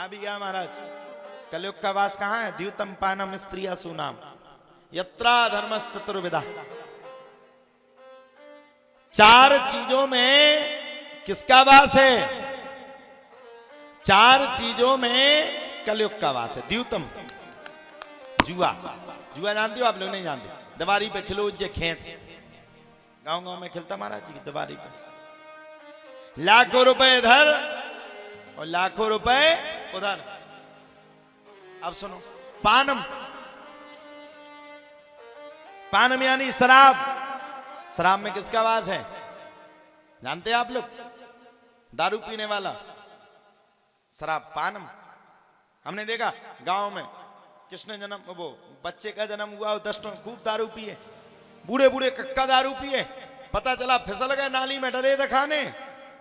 आ भी गया महाराज। कलयुग का वास कहां है? द्यूतम पानम स्त्रिया सुनाम यत्रा धर्म चतुर्विधा। चार चीजों में किसका वास है? चार चीजों में कलयुग का वास है। द्यूतम जुआ, जुआ जानते हो आप लोग? नहीं जानते? दीवारी पे खिलो जे खेच, गांव गांव में खिलता महाराज जी की दीवारी पे। लाखों रुपए इधर और लाखों रुपए उधर। अब सुनो, पानम, पानम यानी शराब। शराब में किसका वास है जानते हैं आप लोग? दारू पीने वाला शराब, पानम। हमने देखा गांव में किसने जन्म, वो बच्चे का जन्म हुआ, 10 टन खूब दारू पिए, बूढ़े बूढ़े कक्का दारू पिए, पता चला फिसल गए नाली में, डरे थे खाने।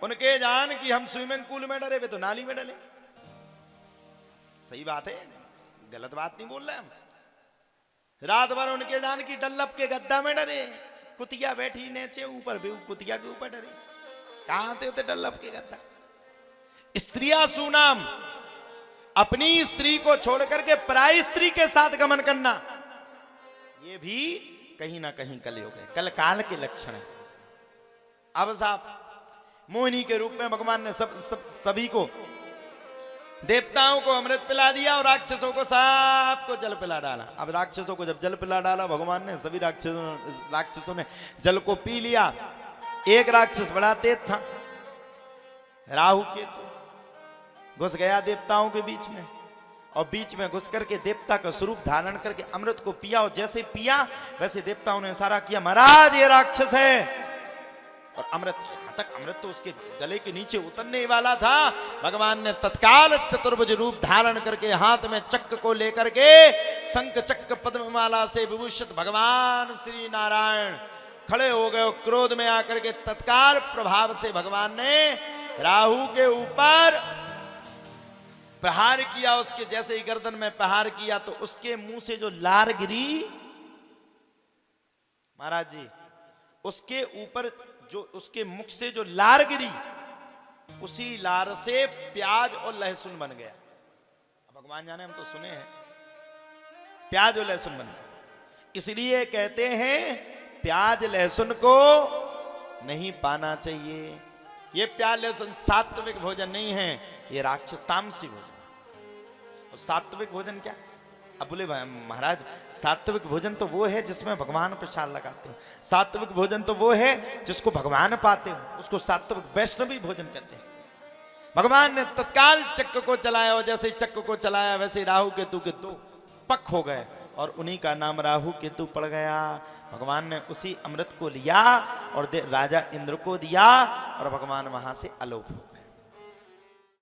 उनके जान कि हम स्विमिंग पूल में डरे, वे तो नाली में डले। सही बात है, गलत बात नहीं बोल रहे हम। रात भर उनके जान की डल्लप के गद्दा में डरे, कुतिया बैठी नीचे, ऊपर भी कुतिया के ऊपर डरे। कहां थे उते डल्लप के गद्दा? स्त्रिया सुनाम, अपनी स्त्री को छोड़ करके पराई स्त्री के साथ गमन करना, ये भी कहीं ना कहीं कलयुग है, कल काल के लक्षण है। अब साहब मोहिनी के रूप में भगवान ने सभी को, देवताओं को अमृत पिला दिया और राक्षसों को सबको जल पिला डाला। अब राक्षसों को जब जल पिला डाला भगवान ने, सभी राक्षसों ने जल को पी लिया। एक राक्षस बड़ा तेज था, राहु केतु, घुस गया देवताओं के बीच में, और बीच में घुस करके देवता का स्वरूप धारण करके अमृत को पिया। और जैसे पिया वैसे देवताओं ने इशारा किया, महाराज ये राक्षस है। और अमृत, यहां तक अमृत तो उसके गले के नीचे उतरने वाला था। भगवान ने तत्काल चतुर्भुज रूप धारण करके हाथ में चक्र को लेकर के शंख चक्र पद्ममाला से विभूषित भगवान श्री नारायण खड़े हो गए। क्रोध में आकर के तत्काल प्रभाव से भगवान ने राहु के ऊपर प्रहार किया। उसके जैसे ही गर्दन में प्रहार किया तो उसके मुंह से जो लार गिरी महाराज जी, उसके ऊपर जो उसके मुख से जो लार गिरी, उसी लार से प्याज और लहसुन बन गया। भगवान जाने, हम तो सुने हैं प्याज और लहसुन बन गया। इसलिए कहते हैं प्याज लहसुन को नहीं पाना चाहिए। ये प्याज लहसुन सात्विक भोजन नहीं है, ये राक्षस तामसी भोजन। और सात्विक भोजन क्या? अब बोले महाराज सात्विक भोजन तो वो है जिसमें भगवान प्रसाद लगाते हैं, सात्विक भोजन तो वो है जिसको भगवान पाते हो, उसको सात्विक वैष्णवी भोजन कहते हैं। भगवान ने तत्काल चक्र को चलाया, और जैसे ही चक्र को चलाया वैसे राहु केतु के दो पक हो गए, और उन्हीं का नाम राहु केतु पड़ गया। भगवान ने उसी अमृत को लिया और राजा इंद्र को दिया, और भगवान वहां से अलोप हो गए।